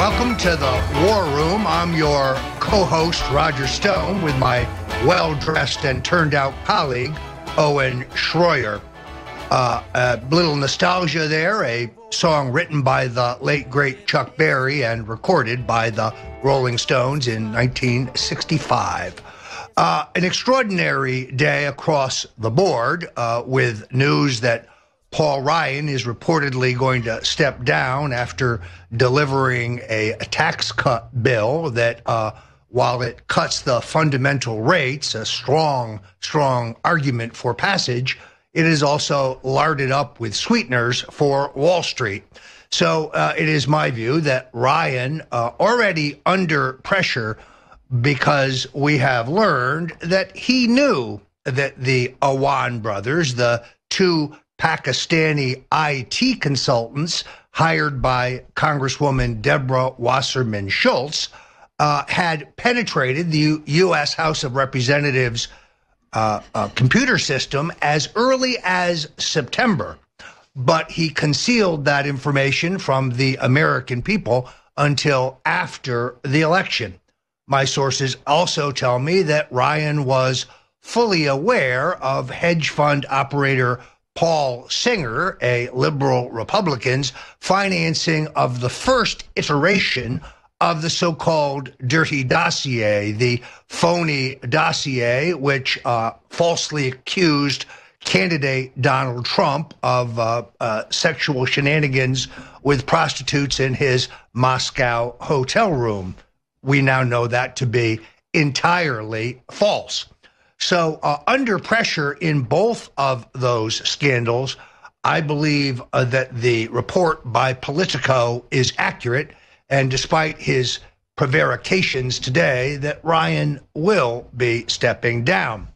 Welcome to the War Room. I'm your co-host, Roger Stone, with my well-dressed and turned-out colleague, Owen Schroyer. A little nostalgia there, a song written by the late, great Chuck Berry and recorded by the Rolling Stones in 1965. An extraordinary day across the board with news that Paul Ryan is reportedly going to step down after delivering a tax cut bill that, while it cuts the fundamental rates, a strong argument for passage, it is also larded up with sweeteners for Wall Street. So it is my view that Ryan, already under pressure because we have learned that he knew that the Awan brothers, the two Pakistani IT consultants hired by Congresswoman Deborah Wasserman Schultz, had penetrated the U.S. House of Representatives computer system as early as September. But he concealed that information from the American people until after the election. My sources also tell me that Ryan was fully aware of hedge fund operator Paul Singer, a liberal Republican's financing of the first iteration of the so-called dirty dossier, the phony dossier which falsely accused candidate Donald Trump of sexual shenanigans with prostitutes in his Moscow hotel room. We now know that to be entirely false. So under pressure in both of those scandals, I believe that the report by Politico is accurate, and despite his prevarications today, that Ryan will be stepping down.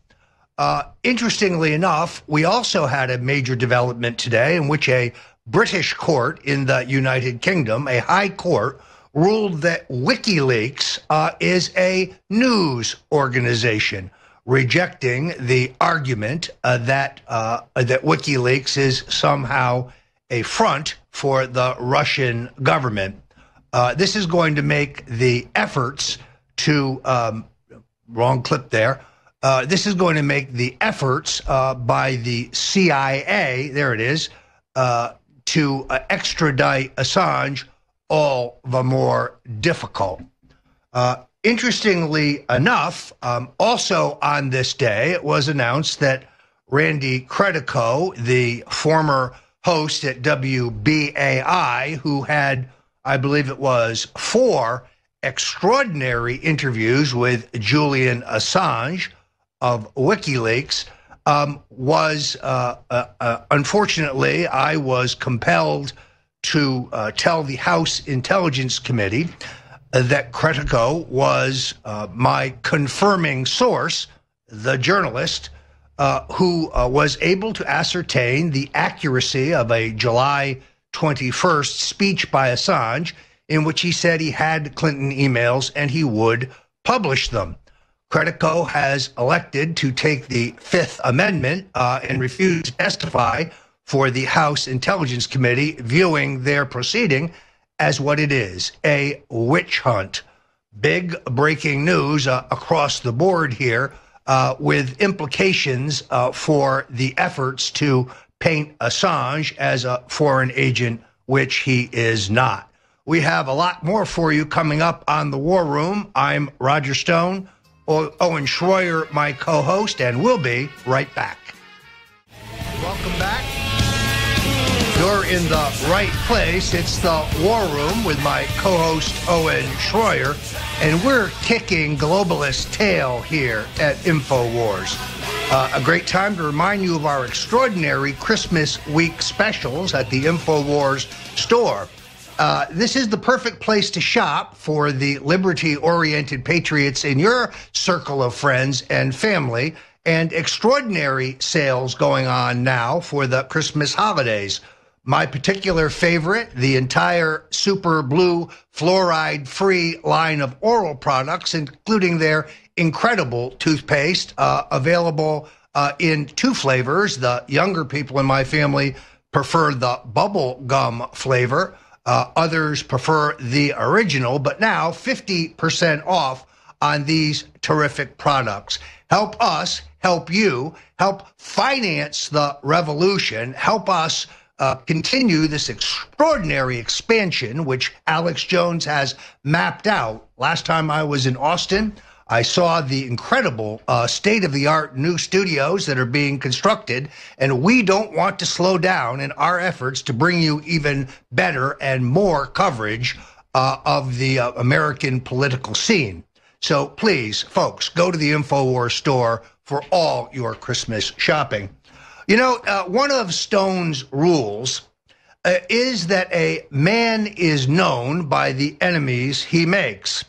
Interestingly enough, we also had a major development today in which a British court in the United Kingdom, a high court, ruled that WikiLeaks is a news organization, rejecting the argument that WikiLeaks is somehow a front for the Russian government. This is going to make the efforts to, wrong clip there, this is going to make the efforts by the CIA, there it is, to extradite Assange all the more difficult. Interestingly enough, also on this day, it was announced that Randy Credico, the former host at WBAI, who had, I believe it was, 4 extraordinary interviews with Julian Assange of WikiLeaks, was, unfortunately, I was compelled to tell the House Intelligence Committee that Credico was my confirming source, the journalist, who was able to ascertain the accuracy of a July 21st speech by Assange in which he said he had Clinton emails and he would publish them. Credico has elected to take the Fifth Amendment and refuse to testify for the House Intelligence Committee, viewing their proceeding as what it is, a witch hunt. Big breaking news across the board here with implications for the efforts to paint Assange as a foreign agent, which he is not. We have a lot more for you coming up on The War Room. I'm Roger Stone, Owen Schroyer, my co-host, and we'll be right back. Welcome back. You're in the right place. It's the War Room with my co-host Owen Schroyer, and we're kicking globalist tail here at InfoWars. A great time to remind you of our extraordinary Christmas week specials at the InfoWars store. This is the perfect place to shop for the liberty-oriented patriots in your circle of friends and family, and extraordinary sales going on now for the Christmas holidays. My particular favorite, the entire Super Blue fluoride-free line of oral products, including their incredible toothpaste, available in 2 flavors. The younger people in my family prefer the bubble gum flavor. Others prefer the original, but now 50% off on these terrific products. Help us, help you, help finance the revolution, help us continue this extraordinary expansion, which Alex Jones has mapped out. Last time I was in Austin, I saw the incredible state-of-the-art new studios that are being constructed, and we don't want to slow down in our efforts to bring you even better and more coverage of the American political scene. So please, folks, go to the InfoWars store for all your Christmas shopping. You know, one of Stone's rules is that a man is known by the enemies he makes.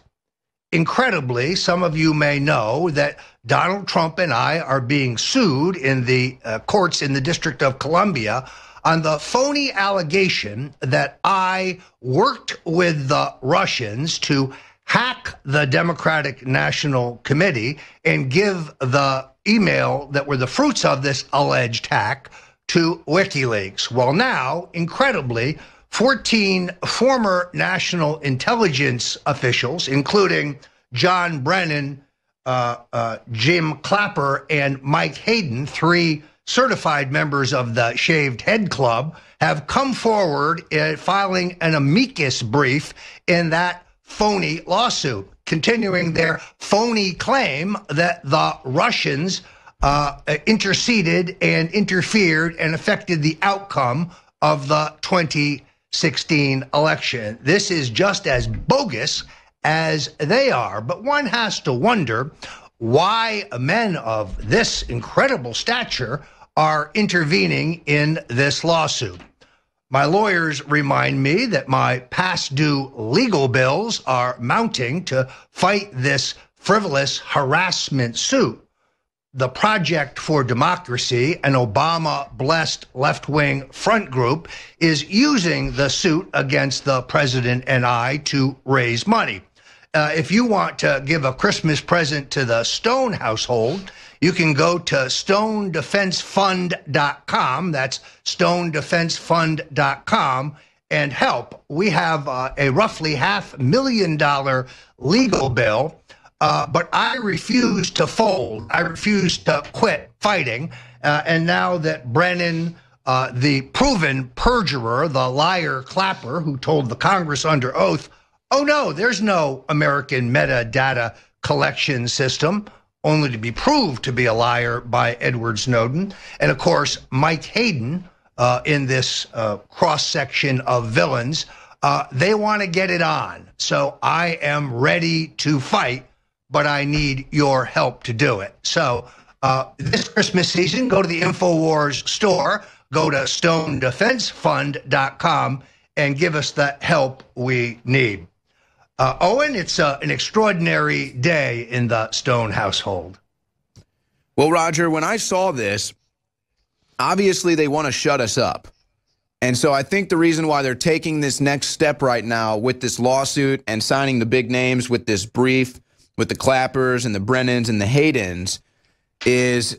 Incredibly, some of you may know that Donald Trump and I are being sued in the courts in the District of Columbia on the phony allegation that I worked with the Russians to hack the Democratic National Committee and give the email that were the fruits of this alleged hack to WikiLeaks. Well, now, incredibly, 14 former national intelligence officials, including John Brennan, Jim Clapper, and Mike Hayden, 3 certified members of the Shaved Head Club, have come forward filing an amicus brief in that phony lawsuit, continuing their phony claim that the Russians interceded and interfered and affected the outcome of the 2016 election. This is just as bogus as they are, but one has to wonder why men of this incredible stature are intervening in this lawsuit. My lawyers remind me that my past due legal bills are mounting to fight this frivolous harassment suit. The Project for Democracy, an Obama-blessed left-wing front group, is using the suit against the president and I to raise money. If you want to give a Christmas present to the Stone household, you can go to stonedefensefund.com. That's stonedefensefund.com and help. We have a roughly $500,000 legal bill. But I refuse to fold. I refuse to quit fighting. And now that Brennan, the proven perjurer, the liar Clapper, who told the Congress under oath, oh no, there's no American metadata collection system, only to be proved to be a liar by Edward Snowden. And of course, Mike Hayden, in this cross-section of villains, they want to get it on. So I am ready to fight, but I need your help to do it. So this Christmas season, go to the InfoWars store, go to stonedefensefund.com and give us the help we need. Owen, it's an extraordinary day in the Stone household. Well, Roger, when I saw this, obviously they want to shut us up. And so I think the reason why they're taking this next step right now with this lawsuit and signing the big names with this brief with the Clappers and the Brennans and the Haydens is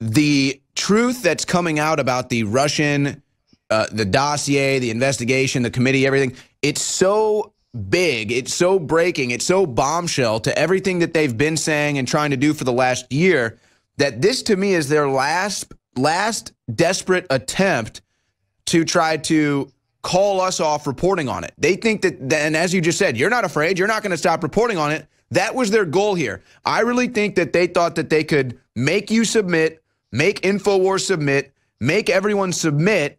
the truth that's coming out about the Russian, the dossier, the investigation, the committee, everything. It's so big, it's so breaking, it's so bombshell to everything that they've been saying and trying to do for the last year that this to me is their last desperate attempt to try to call us off reporting on it. They think that, and as you just said, you're not afraid, you're not going to stop reporting on it. That was their goal here. I really think that they thought that they could make you submit, make InfoWars submit, make everyone submit,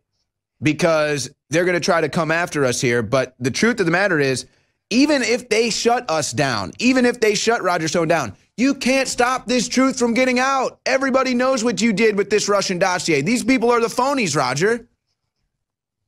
because they're going to try to come after us here. But the truth of the matter is, even if they shut us down, even if they shut Roger Stone down, you can't stop this truth from getting out. Everybody knows what you did with this Russian dossier. These people are the phonies, Roger.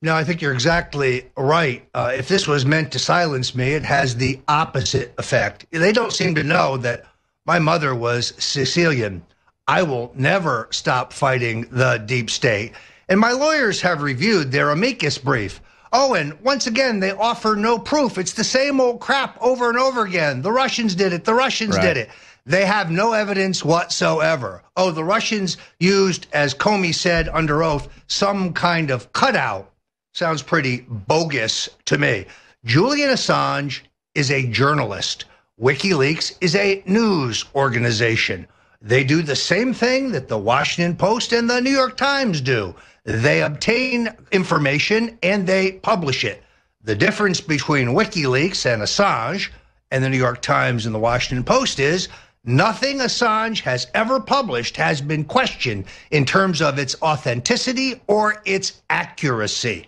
No, I think you're exactly right. If this was meant to silence me, it has the opposite effect. They don't seem to know that my mother was Sicilian. I will never stop fighting the deep state. And my lawyers have reviewed their amicus brief. Oh, and once again, they offer no proof. It's the same old crap over and over again. The Russians did it. The Russians did it. They have no evidence whatsoever. Oh, the Russians used, as Comey said under oath, some kind of cutout, Sounds pretty bogus to me. Julian Assange is a journalist. WikiLeaks is a news organization. They do the same thing that the Washington Post and the New York Times do. They obtain information and they publish it. The difference between WikiLeaks and Assange and the New York Times and the Washington Post is nothing Assange has ever published has been questioned in terms of its authenticity or its accuracy.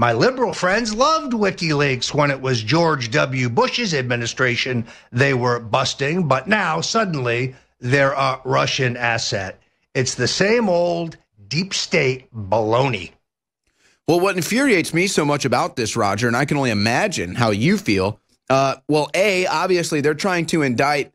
My liberal friends loved WikiLeaks when it was George W. Bush's administration they were busting, but now suddenly they're a Russian asset. It's the same old deep state baloney. Well, what infuriates me so much about this, Roger, and I can only imagine how you feel, obviously they're trying to indict,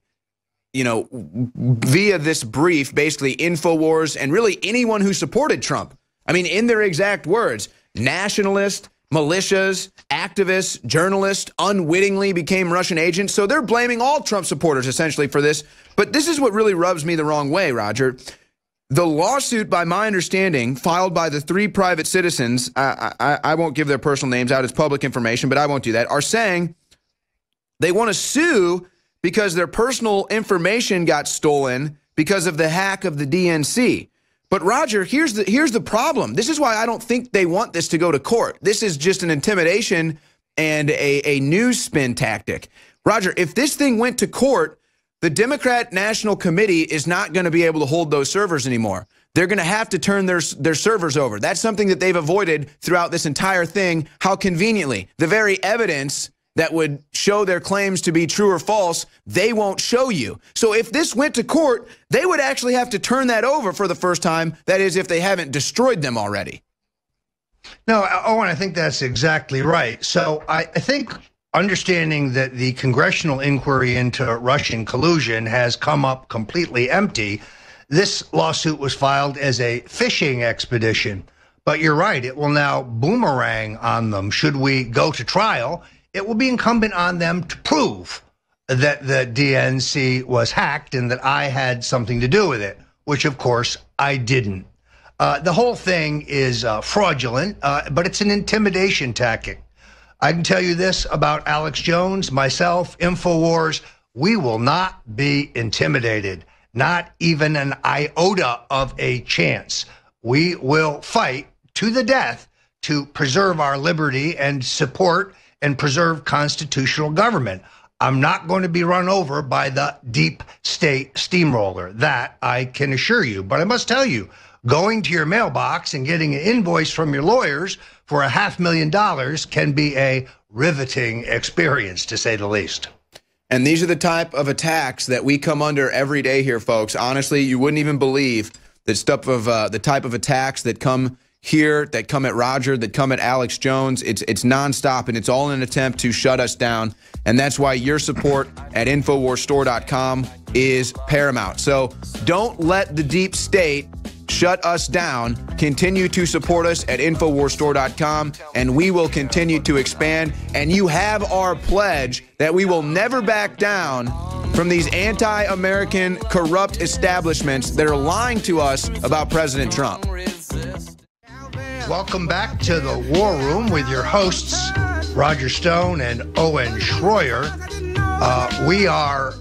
via this brief, basically InfoWars and really anyone who supported Trump. I mean, in their exact words, nationalists, militias, activists, journalists unwittingly became Russian agents. So they're blaming all Trump supporters essentially for this. But this is what really rubs me the wrong way, Roger. The lawsuit, by my understanding, filed by the 3 private citizens, I won't give their personal names out as public information, but I won't do that, are saying they want to sue because their personal information got stolen because of the hack of the DNC. But Roger, here's the problem. This is why I don't think they want this to go to court. This is just an intimidation and a news spin tactic. Roger, if this thing went to court, the Democrat National Committee is not going to be able to hold those servers anymore. They're going to have to turn their servers over. That's something that they've avoided throughout this entire thing. How conveniently. The very evidence that would show their claims to be true or false, they won't show you. So if this went to court, they would actually have to turn that over for the first time. That is, if they haven't destroyed them already. No, Owen, I think that's exactly right. So I think understanding that the congressional inquiry into Russian collusion has come up completely empty, this lawsuit was filed as a fishing expedition. But you're right, it will now boomerang on them. Should we go to trial, it will be incumbent on them to prove that the DNC was hacked and that I had something to do with it, which of course I didn't. The whole thing is fraudulent, but it's an intimidation tactic. I can tell you this about Alex Jones, myself, InfoWars, we will not be intimidated, not even an iota of a chance. We will fight to the death to preserve our liberty and support and preserve constitutional government. I'm not going to be run over by the deep state steamroller. That I can assure you. But I must tell you, going to your mailbox and getting an invoice from your lawyers for $500,000 can be a riveting experience, to say the least. And these are the type of attacks that we come under every day here, folks. Honestly, you wouldn't even believe the stuff of the type of attacks that come here, that come at Roger, that come at Alex Jones. It's nonstop, and it's all in an attempt to shut us down. And that's why your support at InfoWarsStore.com is paramount. So don't let the deep state shut us down. Continue to support us at InfoWarsStore.com, and we will continue to expand. And you have our pledge that we will never back down from these anti-American corrupt establishments that are lying to us about President Trump. Welcome back to the War Room with your hosts, Roger Stone and Owen Schroyer. We are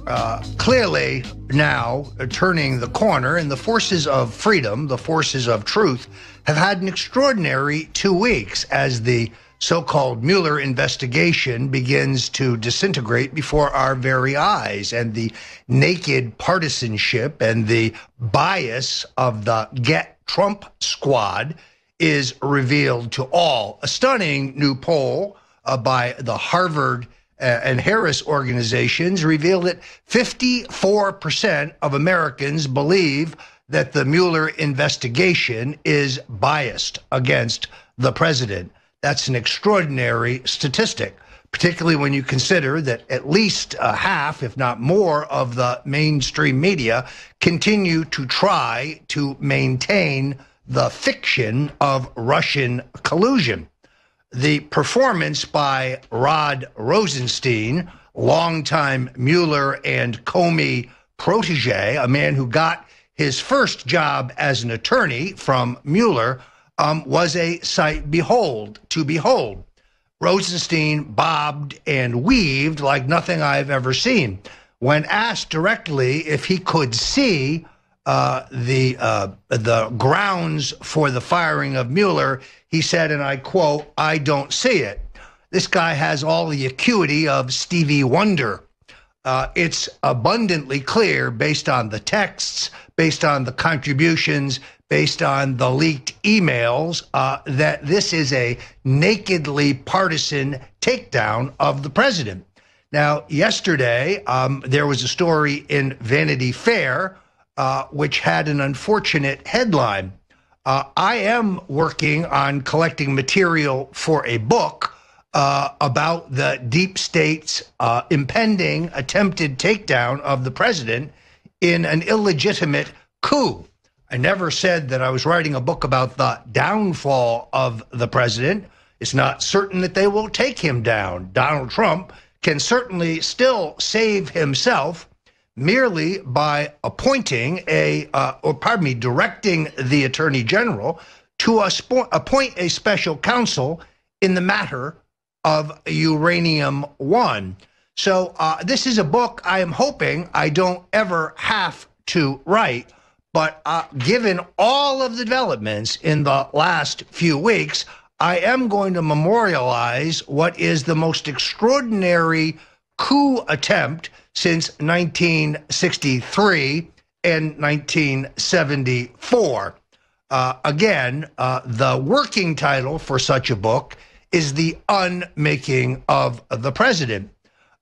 clearly now turning the corner, and the forces of freedom, the forces of truth, have had an extraordinary 2 weeks as the so-called Mueller investigation begins to disintegrate before our very eyes, and the naked partisanship and the bias of the Get Trump squad is revealed to all. A stunning new poll by the Harvard and Harris organizations revealed that 54% of Americans believe that the Mueller investigation is biased against the president. That's an extraordinary statistic, particularly when you consider that at least half, if not more, of the mainstream media continue to try to maintain the fiction of Russian collusion. The performance by Rod Rosenstein, longtime Mueller and Comey protege, a man who got his first job as an attorney from Mueller, was a sight to behold. Rosenstein bobbed and weaved like nothing I've ever seen. When asked directly if he could see the grounds for the firing of Mueller, he said, and I quote, "I don't see it." This guy has all the acuity of Stevie Wonder. It's abundantly clear based on the texts, based on the contributions, based on the leaked emails, that this is a nakedly partisan takedown of the president. Now, yesterday, there was a story in Vanity Fair, which had an unfortunate headline. I am working on collecting material for a book about the deep state's impending attempted takedown of the president in an illegitimate coup. I never said that I was writing a book about the downfall of the president. It's not certain that they will take him down. Donald Trump can certainly still save himself merely by appointing directing the Attorney General to appoint a special counsel in the matter of Uranium One. So this is a book I am hoping I don't ever have to write, but given all of the developments in the last few weeks, I am going to memorialize what is the most extraordinary coup attempt since 1963 and 1974. Again, the working title for such a book is The Unmaking of the President.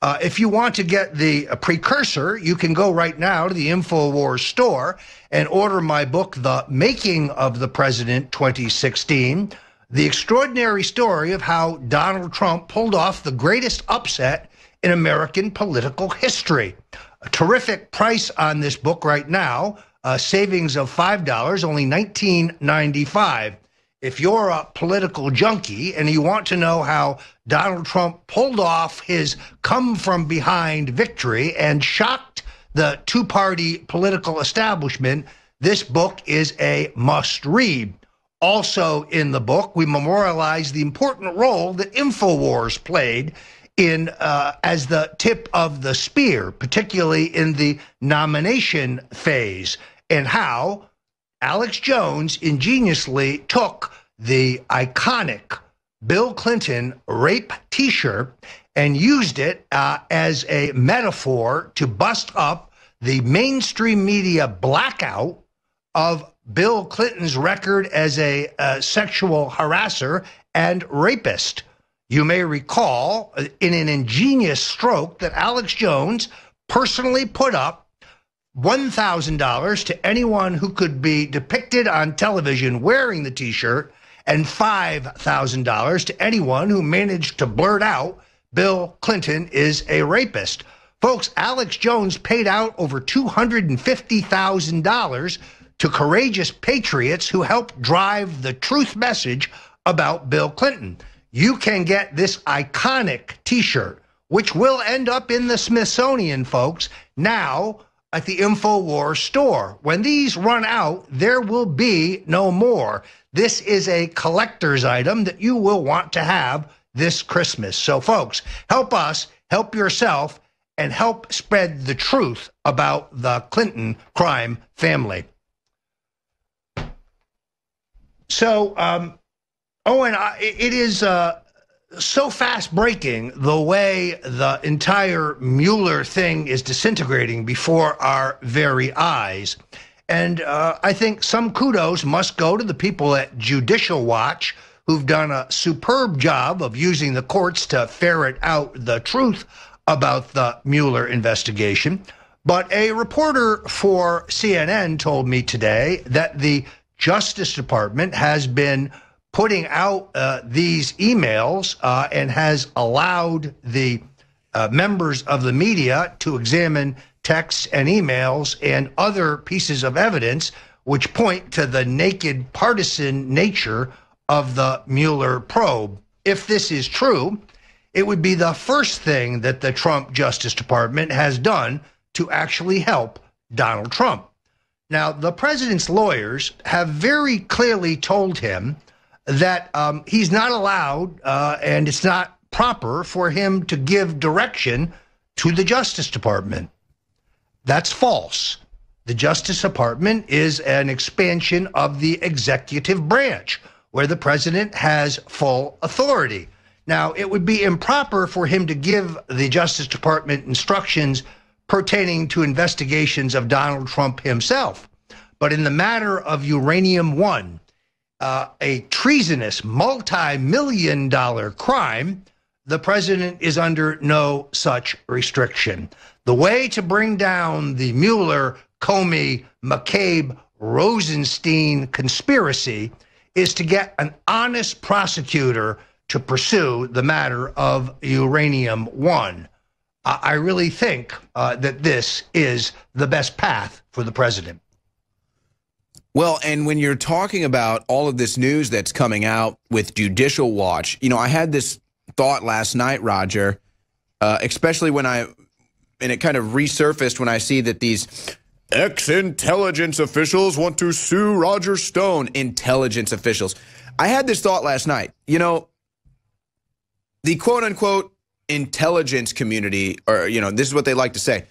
If you want to get the precursor, you can go right now to the InfoWars store and order my book, The Making of the President 2016, the extraordinary story of how Donald Trump pulled off the greatest upset in American political history. A terrific price on this book right now, a savings of $5, only $19.95. If you're a political junkie and you want to know how Donald Trump pulled off his come-from-behind victory and shocked the two-party political establishment, this book is a must-read. Also in the book, we memorialize the important role that InfoWars played in as the tip of the spear, particularly in the nomination phase, and how Alex Jones ingeniously took the iconic Bill Clinton rape T-shirt and used it as a metaphor to bust up the mainstream media blackout of Bill Clinton's record as a sexual harasser and rapist. You may recall in an ingenious stroke that Alex Jones personally put up $1,000 to anyone who could be depicted on television wearing the T-shirt, and $5,000 to anyone who managed to blurt out Bill Clinton is a rapist. Folks, Alex Jones paid out over $250,000 to courageous patriots who helped drive the truth message about Bill Clinton. You can get this iconic T-shirt, which will end up in the Smithsonian, folks, now at the InfoWars store. When these run out, there will be no more. This is a collector's item that you will want to have this Christmas. So, folks, help us, help yourself, and help spread the truth about the Clinton crime family. So, Owen, it is so fast breaking the way the entire Mueller thing is disintegrating before our very eyes. And I think some kudos must go to the people at Judicial Watch who've done a superb job of using the courts to ferret out the truth about the Mueller investigation. But a reporter for CNN told me today that the Justice Department has been putting out these emails and has allowed the members of the media to examine texts and emails and other pieces of evidence which point to the naked partisan nature of the Mueller probe. If this is true, it would be the first thing that the Trump Justice Department has done to actually help Donald Trump. Now, the president's lawyers have very clearly told him that he's not allowed, and it's not proper for him to give direction to the Justice Department. That's false. The Justice Department is an expansion of the executive branch where the president has full authority. Now, it would be improper for him to give the Justice Department instructions pertaining to investigations of Donald Trump himself. But in the matter of Uranium One, a treasonous multi-million-dollar crime, the president is under no such restriction. The way to bring down the Mueller, Comey, McCabe, Rosenstein conspiracy is to get an honest prosecutor to pursue the matter of Uranium One. I really think that this is the best path for the president. Well, and when you're talking about all of this news that's coming out with Judicial Watch, you know, I had this thought last night, Roger, especially and it kind of resurfaced when I see that these ex-intelligence officials want to sue Roger Stone. Intelligence officials. I had this thought last night. You know, the quote-unquote intelligence community, or, you know, this is what they like to say.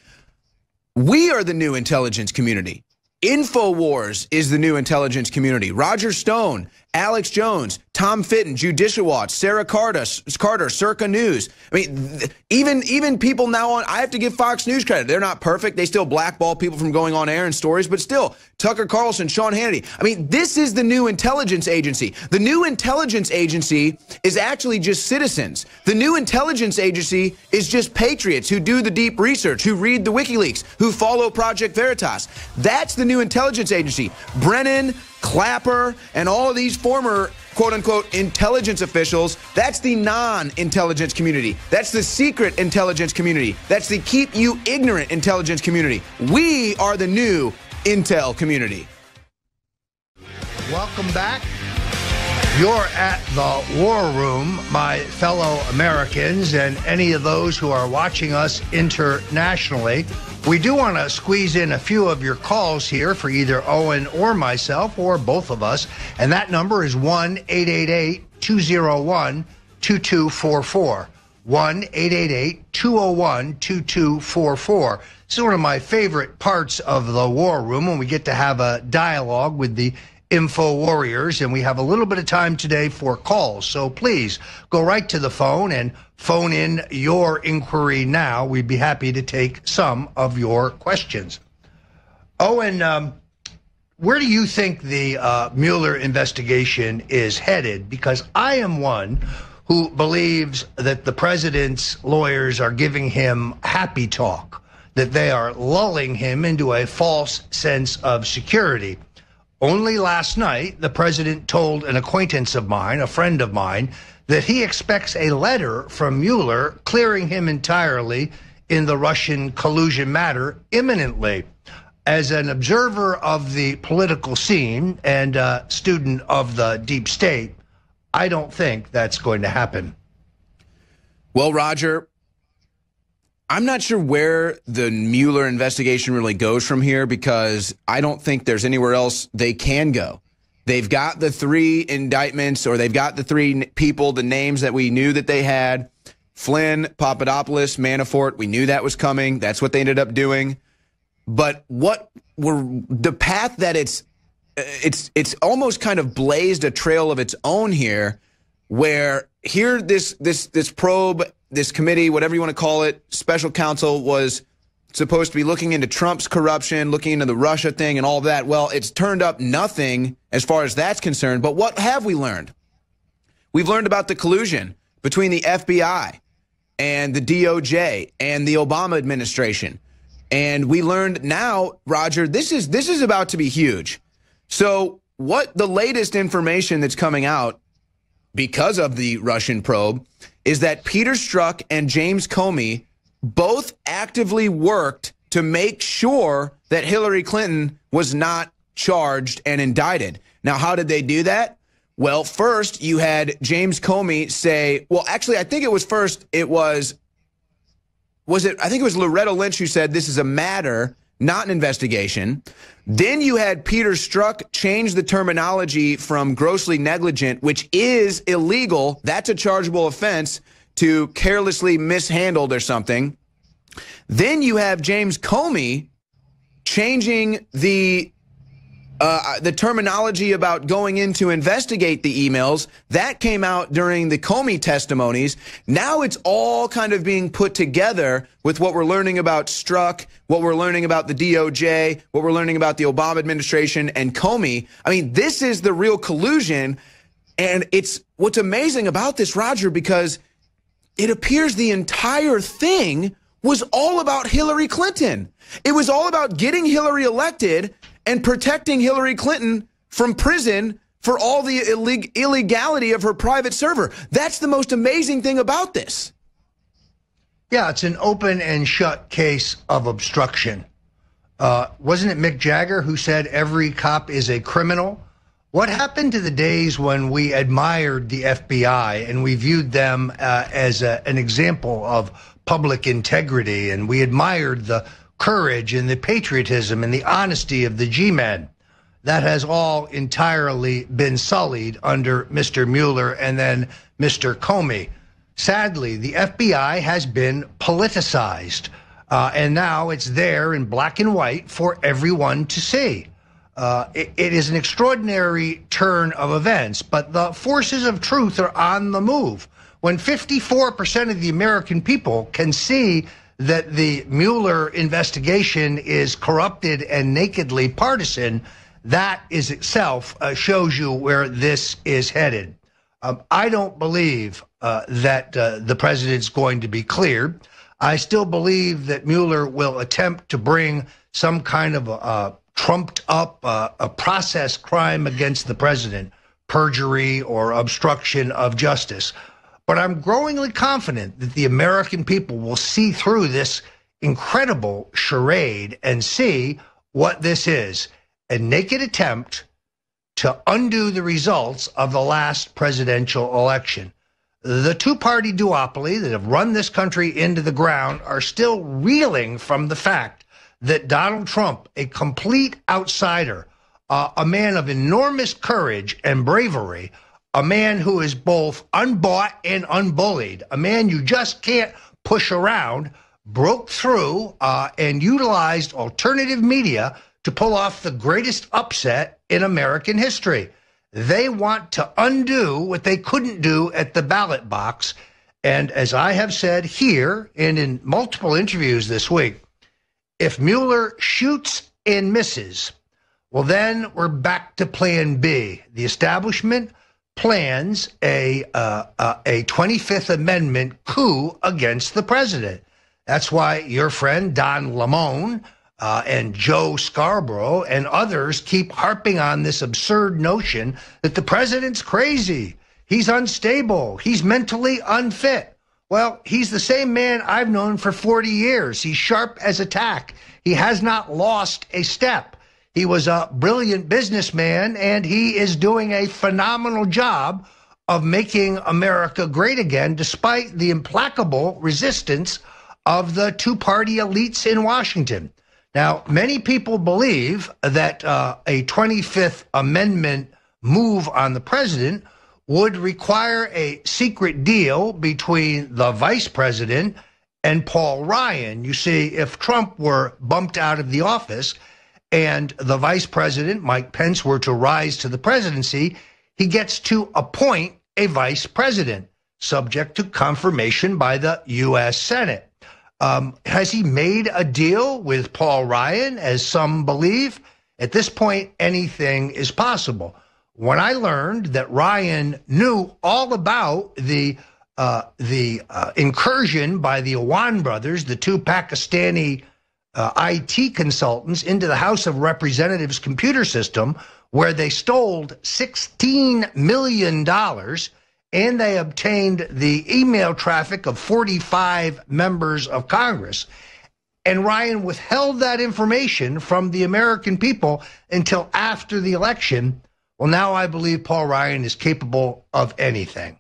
We are the new intelligence community. InfoWars is the new intelligence community. Roger Stone, Alex Jones, Tom Fitton, Judicial Watch, Sarah Carter, Circa News. I mean, even people now on, I have to give Fox News credit. They're not perfect. They still blackball people from going on air and stories, but still, Tucker Carlson, Sean Hannity. I mean, this is the new intelligence agency. The new intelligence agency is actually just citizens. The new intelligence agency is just patriots who do the deep research, who read the WikiLeaks, who follow Project Veritas. That's the new intelligence agency. Brennan, Clapper, and all of these former quote-unquote intelligence officials, that's the non-intelligence community. That's the secret intelligence community. That's the keep you ignorant intelligence community. We are the new intel community. Welcome back. You're at the War Room, my fellow Americans, and any of those who are watching us internationally. We do want to squeeze in a few of your calls here for either Owen or myself or both of us. And that number is 1-888-201-2244. 1-888-201-2244. This is one of my favorite parts of the War Room, when we get to have a dialogue with the Info Warriors, and we have a little bit of time today for calls. So please go right to the phone and phone in your inquiry now. We'd be happy to take some of your questions. Owen, where do you think the Mueller investigation is headed? Because I am one who believes that the president's lawyers are giving him happy talk, that they are lulling him into a false sense of security. Only last night, the president told an acquaintance of mine, a friend of mine, that he expects a letter from Mueller clearing him entirely in the Russian collusion matter imminently. As an observer of the political scene and a student of the deep state, I don't think that's going to happen. Well, Roger, I'm not sure where the Mueller investigation really goes from here, because I don't think there's anywhere else they can go. They've got the 3 indictments, or they've got the 3 people, the names that we knew that they had. Flynn, Papadopoulos, Manafort, we knew that was coming. That's what they ended up doing. But what were the path that it's almost kind of blazed a trail of its own here, where here this probe, this committee, whatever you want to call it, special counsel, was supposed to be looking into Trump's corruption, looking into the Russia thing and all of that. Well, it's turned up nothing as far as that's concerned. But what have we learned? We've learned about the collusion between the FBI and the DOJ and the Obama administration. And we learned now, Roger, this is about to be huge. So what the latest information that's coming out because of the Russian probe is that Peter Strzok and James Comey both actively worked to make sure that Hillary Clinton was not charged and indicted. Now, how did they do that? Well, first you had James Comey say, well, actually, I think it was first, I think it was Loretta Lynch who said this is a matter not an investigation. Then you had Peter Strzok change the terminology from grossly negligent, which is illegal. That's a chargeable offense, to carelessly mishandled or something. Then you have James Comey changing the terminology about going in to investigate the emails. That came out during the Comey testimonies. Now it's all kind of being put together with what we're learning about Strzok, what we're learning about the DOJ, what we're learning about the Obama administration and Comey. I mean, this is the real collusion. And it's what's amazing about this, Roger, because it appears the entire thing was all about Hillary Clinton. It was all about getting Hillary elected and protecting Hillary Clinton from prison for all the illegality of her private server. That's the most amazing thing about this. Yeah, it's an open and shut case of obstruction. Wasn't it Mick Jagger who said every cop is a criminal? What happened to the days when we admired the FBI and we viewed them as an example of public integrity, and we admired the courage and the patriotism and the honesty of the G-men? That has all entirely been sullied under Mr. Mueller and then Mr. Comey. Sadly, the FBI has been politicized, and now it's there in black and white for everyone to see. It is an extraordinary turn of events, but the forces of truth are on the move. When 54% of the American people can see that the Mueller investigation is corrupted and nakedly partisan, that is itself shows you where this is headed. I don't believe that the president's going to be cleared. I still believe that Mueller will attempt to bring some kind of a trumped up a process crime against the president, perjury or obstruction of justice. But I'm growingly confident that the American people will see through this incredible charade and see what this is: a naked attempt to undo the results of the last presidential election. The two-party duopoly that have run this country into the ground are still reeling from the fact that Donald Trump, a complete outsider, a man of enormous courage and bravery, a man who is both unbought and unbullied, a man you just can't push around, broke through and utilized alternative media to pull off the greatest upset in American history. They want to undo what they couldn't do at the ballot box. And as I have said here and in multiple interviews this week, if Mueller shoots and misses, well, then we're back to plan B. The establishment plans a 25th Amendment coup against the president. That's why your friend Don Lemon and Joe Scarborough and others keep harping on this absurd notion that the president's crazy, he's unstable, he's mentally unfit. Well, he's the same man I've known for 40 years. He's sharp as a tack. He has not lost a step. He was a brilliant businessman, and he is doing a phenomenal job of making America great again, despite the implacable resistance of the two-party elites in Washington. Now, many people believe that a 25th Amendment move on the president would require a secret deal between the vice president and Paul Ryan. You see, if Trump were bumped out of the office and the vice president, Mike Pence, were to rise to the presidency, he gets to appoint a vice president, subject to confirmation by the U.S. Senate. Has he made a deal with Paul Ryan, as some believe? At this point, anything is possible. When I learned that Ryan knew all about the incursion by the Awan brothers, the two Pakistani IT consultants, into the House of Representatives computer system, where they stole $16 million, and they obtained the email traffic of 45 members of Congress. And Ryan withheld that information from the American people until after the election. Well, now I believe Paul Ryan is capable of anything.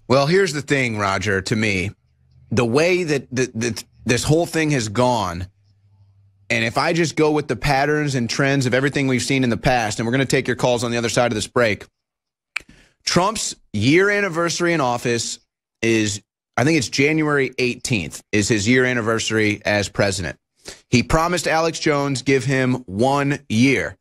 Well, here's the thing, Roger, to me. The way that this whole thing has gone, And if I just go with the patterns and trends of everything we've seen in the past, and we're going to take your calls on the other side of this break, Trump's year anniversary in office is, I think it's January 18th, is his year anniversary as president. He promised Alex Jones give him 1 year.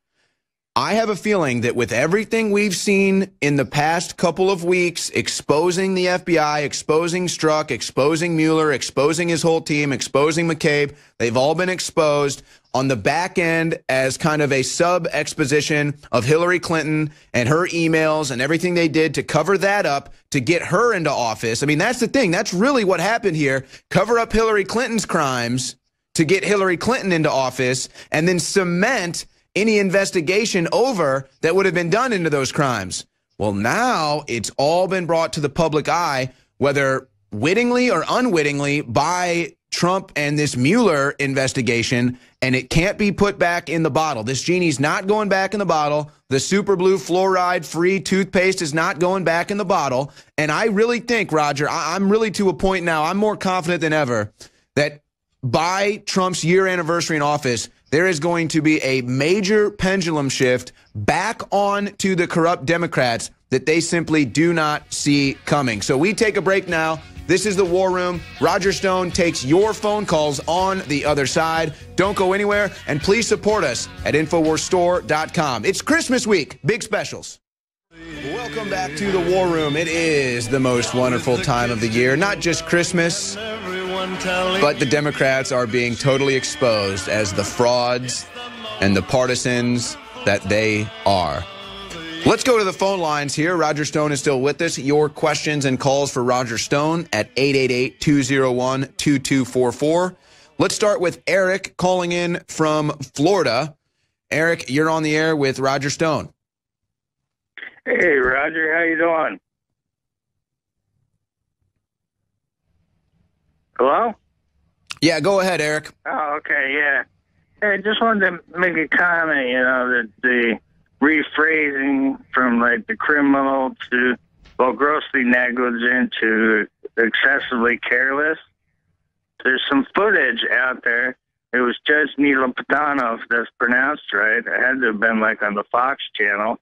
I have a feeling that with everything we've seen in the past couple of weeks, exposing the FBI, exposing Strzok, exposing Mueller, exposing his whole team, exposing McCabe, they've all been exposed on the back end as kind of a sub-exposition of Hillary Clinton and her emails and everything they did to cover that up to get her into office. I mean, that's the thing. That's really what happened here. Cover up Hillary Clinton's crimes to get Hillary Clinton into office and then cement any investigation over that would have been done into those crimes. Well, now it's all been brought to the public eye, whether wittingly or unwittingly, by Trump and this Mueller investigation, and it can't be put back in the bottle. This genie's not going back in the bottle. The super blue fluoride-free toothpaste is not going back in the bottle. And I really think, Roger, I'm really to a point now, I'm more confident than ever that by Trump's year anniversary in office, there is going to be a major pendulum shift back on to the corrupt Democrats that they simply do not see coming. So we take a break now. This is the War Room. Roger Stone takes your phone calls on the other side. Don't go anywhere, and please support us at InfoWarsStore.com. It's Christmas week. Big specials. Welcome back to the War Room. It is the most wonderful time of the year. Not just Christmas, but the Democrats are being totally exposed as the frauds and the partisans that they are. Let's go to the phone lines here. Roger Stone is still with us. Your questions and calls for Roger Stone at 888-201-2244. Let's start with Eric calling in from Florida. Eric, you're on the air with Roger Stone. Hey, Roger, how you doing? Hello? Yeah, go ahead, Eric. Oh, okay, yeah. Hey, I just wanted to make a comment, that the rephrasing from, like, the criminal to, well, grossly negligent to excessively careless. There's some footage out there. It was Judge Neil Patanov, if that's pronounced right. It had to have been, like, on the Fox channel.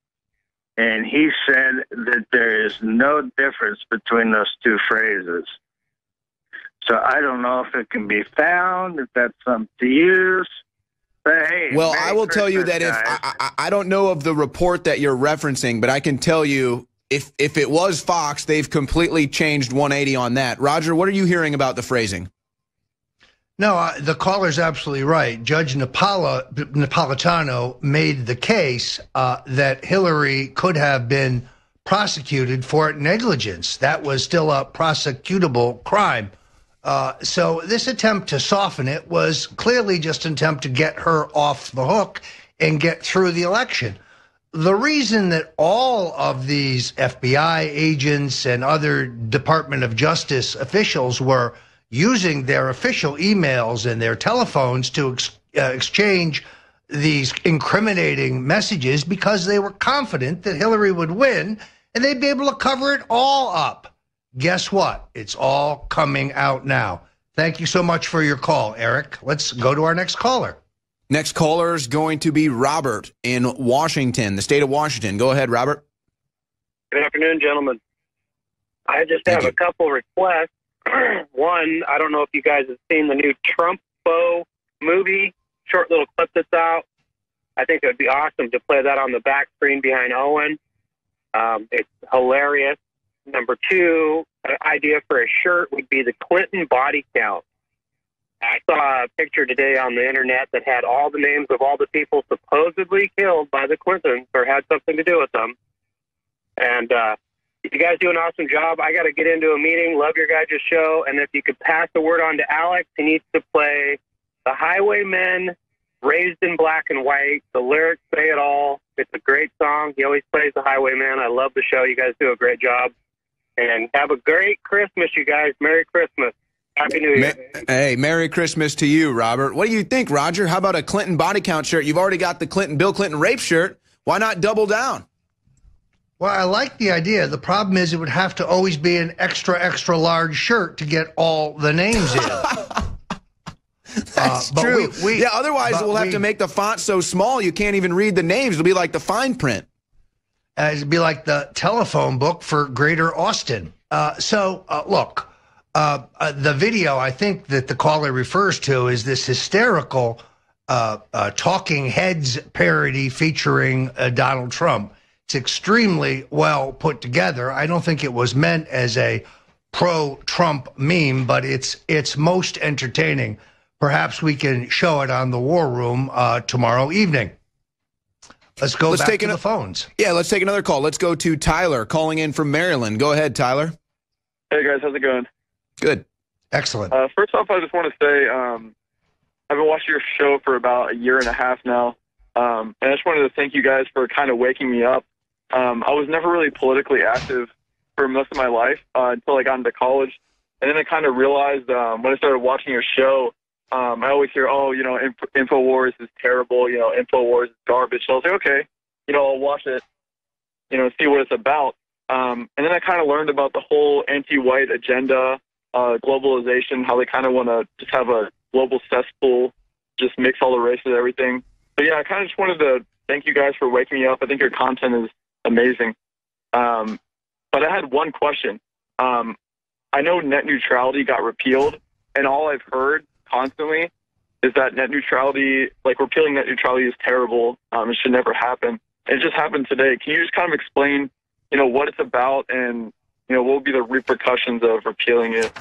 And he said that there is no difference between those two phrases. So I don't know if it can be found, if that's something to use. But hey, well, I will tell you that if I don't know of the report that you're referencing, but I can tell you if it was Fox, they've completely changed 180 on that. Roger, what are you hearing about the phrasing? No, the caller's absolutely right. Judge Napolitano made the case that Hillary could have been prosecuted for negligence. That was still a prosecutable crime. So this attempt to soften it was clearly just an attempt to get her off the hook and get through the election. The reason that all of these FBI agents and other Department of Justice officials were using their official emails and their telephones to exchange these incriminating messages because they were confident that Hillary would win and they'd be able to cover it all up. Guess what? It's all coming out now. Thank you so much for your call, Eric. Let's go to our next caller. Next caller is going to be Robert in Washington, the state of Washington. Go ahead, Robert. Good afternoon, gentlemen. I just have a couple requests. One, I don't know if you guys have seen the new Trumpo movie, short little clip that's out. I think it would be awesome to play that on the back screen behind Owen. It's hilarious. Number two, an idea for a shirt would be the Clinton body count. I saw a picture today on the internet that had all the names of all the people supposedly killed by the Clintons or had something to do with them. And you guys do an awesome job. I got to get into a meeting. Love your guys' show. And if you could pass the word on to Alex, he needs to play The Highwaymen, Raised in Black and White. The lyrics say it all. It's a great song. He always plays The Highwayman. I love the show. You guys do a great job. And have a great Christmas, you guys. Merry Christmas. Happy New Year. Hey, Merry Christmas to you, Robert. What do you think, Roger? How about a Clinton body count shirt? You've already got the Bill Clinton rape shirt. Why not double down? Well, I like the idea. The problem is it would have to always be an extra, extra large shirt to get all the names in. That's true. Yeah, otherwise we'll have to make the font so small you can't even read the names. It'll be like the fine print. It'd be like the telephone book for Greater Austin. Look, the video I think that the caller refers to is this hysterical Talking Heads parody featuring Donald Trump. It's extremely well put together. I don't think it was meant as a pro-Trump meme, but it's most entertaining. Perhaps we can show it on the War Room tomorrow evening. Let's back to the phones. Yeah, let's take another call. Let's go to Tyler calling in from Maryland. Go ahead, Tyler. Hey, guys. How's it going? Good. Excellent. First off, I just want to say I've been watching your show for about a year and a half now, and I just wanted to thank you guys for kind of waking me up. I was never really politically active for most of my life until I got into college, and then I kind of realized when I started watching your show, I always hear, InfoWars is terrible, InfoWars is garbage. So I was like, okay, I'll watch it, see what it's about. And then I kind of learned about the whole anti-white agenda, globalization, how they kind of want to just have a global cesspool, just mix all the races and everything. But yeah, I kind of just wanted to thank you guys for waking me up. I think your content is amazing. But I had one question. I know net neutrality got repealed, and all I've heard constantly is that net neutrality, like repealing net neutrality is terrible. It should never happen. It just happened today. Can you just kind of explain, what it's about and, what would be the repercussions of repealing it?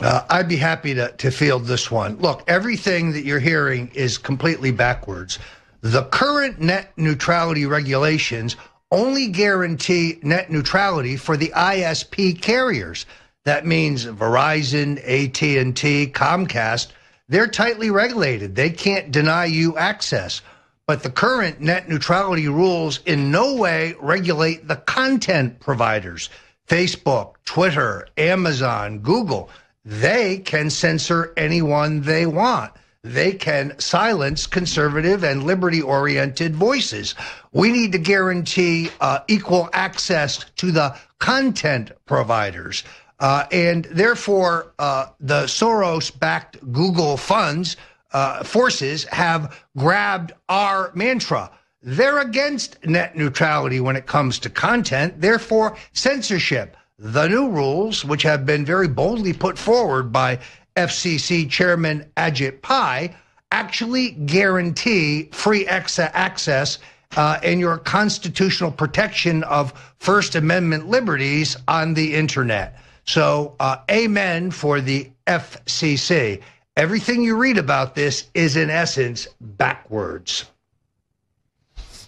I'd be happy to field this one. Look, everything that you're hearing is completely backwards. The current net neutrality regulations only guarantee net neutrality for the ISP carriers. That means Verizon, AT&T, Comcast. They're tightly regulated. They can't deny you access. But the current net neutrality rules in no way regulate the content providers. Facebook, Twitter, Amazon, Google. They can censor anyone they want. They can silence conservative and liberty-oriented voices. We need to guarantee equal access to the content providers. And therefore, the Soros-backed Google forces have grabbed our mantra. They're against net neutrality when it comes to content, therefore censorship. The new rules, which have been very boldly put forward by FCC Chairman Ajit Pai, actually guarantee free access and your constitutional protection of First Amendment liberties on the internet. So amen for the FCC. Everything you read about this is, in essence, backwards.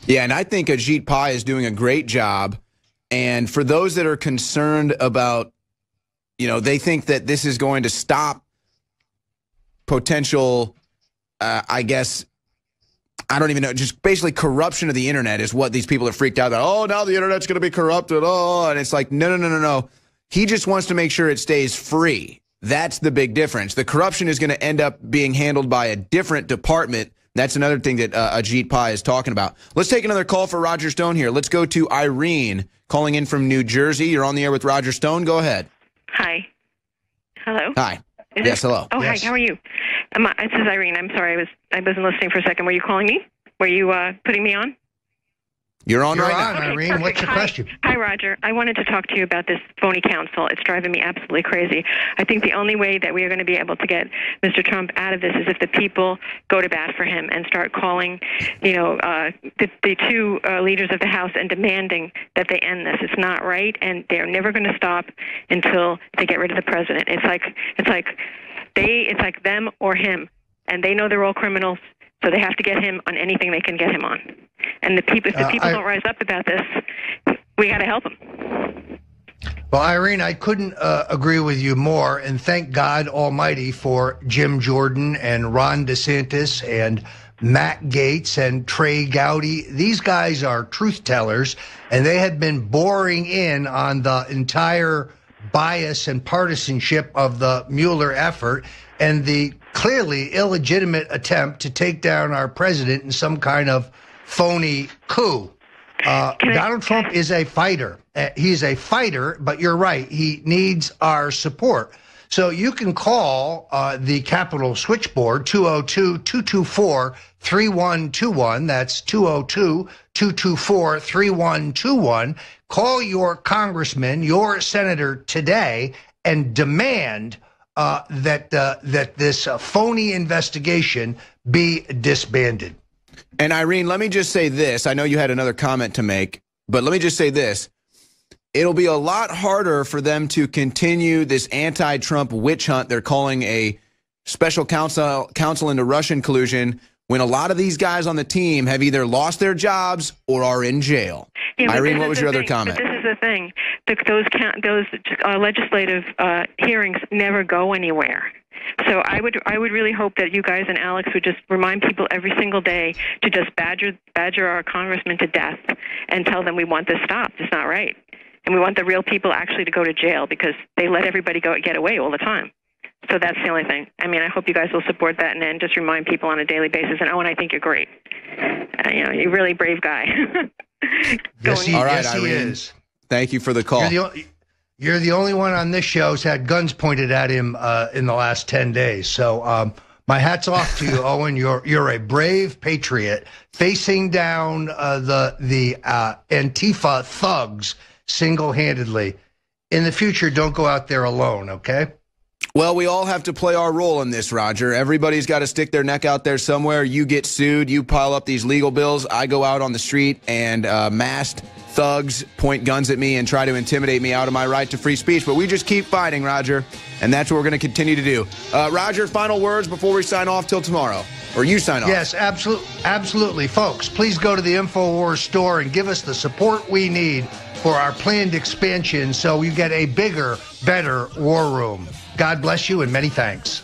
Yeah, and I think Ajit Pai is doing a great job. And for those that are concerned about, they think that this is going to stop potential, I don't even know, just basically corruption of the internet is what these people are freaked out about. Oh, now the internet's going to be corrupted. Oh, and it's like, no. He just wants to make sure it stays free. That's the big difference. The corruption is going to end up being handled by a different department. That's another thing that Ajit Pai is talking about. Let's take another call for Roger Stone here. Let's go to Irene calling in from New Jersey. You're on the air with Roger Stone. Go ahead. Hi. Hello? Hi. Yes, hello. Oh, yes. Hi. How are you? This is Irene. I'm sorry. I wasn't listening for a second. Were you calling me? Were you putting me on? You're on You're right on, now. Irene. Perfect. What's your question? Hi, Roger. I wanted to talk to you about this phony council. It's driving me absolutely crazy. I think the only way that we are going to be able to get Mr. Trump out of this is if the people go to bat for him and start calling, the two leaders of the House and demanding that they end this. It's not right, and they're never going to stop until they get rid of the president. It's like them or him, and they know they're all criminals. So they have to get him on anything they can get him on. And if the people don't rise up about this, we got to help them. Well, Irene, I couldn't agree with you more. And thank God Almighty for Jim Jordan and Ron DeSantis and Matt Gaetz and Trey Gowdy. These guys are truth tellers, and they have been boring in on the entire bias and partisanship of the Mueller effort and the clearly illegitimate attempt to take down our president in some kind of phony coup. Donald Trump is a fighter. He's a fighter, but you're right. He needs our support. So you can call the Capitol switchboard, 202-224-3121. That's 202-224-3121. Call your congressman, your senator today, and demand that this phony investigation be disbanded. And Irene, let me just say this. I know you had another comment to make, but let me just say this. It'll be a lot harder for them to continue this anti-Trump witch hunt they're calling a special counsel into Russian collusion when a lot of these guys on the team have either lost their jobs or are in jail. Yeah, Irene, what was your other comment? But this is the thing. Those legislative hearings never go anywhere. So I would really hope that you guys and Alex would just remind people every single day to just badger our congressmen to death and tell them we want this stopped. It's not right. And we want the real people actually to go to jail because they let everybody get away all the time. So that's the only thing. I mean, I hope you guys will support that and then just remind people on a daily basis. And Owen, I think you're great. You're a really brave guy. Yes, he, all right, yes, Irene. He is. Thank you for the call. You're the only one on this show who's had guns pointed at him in the last 10 days. So my hat's off to you, Owen. You're a brave patriot facing down the Antifa thugs single-handedly. In the future, don't go out there alone, okay? Well, we all have to play our role in this, Roger. Everybody's got to stick their neck out there somewhere. You get sued, you pile up these legal bills. I go out on the street and masked thugs point guns at me and try to intimidate me out of my right to free speech. But we just keep fighting, Roger, and that's what we're going to continue to do. Roger, final words before we sign off till tomorrow. Or you sign off. Yes, absolutely. Folks, please go to the InfoWars store and give us the support we need for our planned expansion so you get a bigger, better war room. God bless you and many thanks.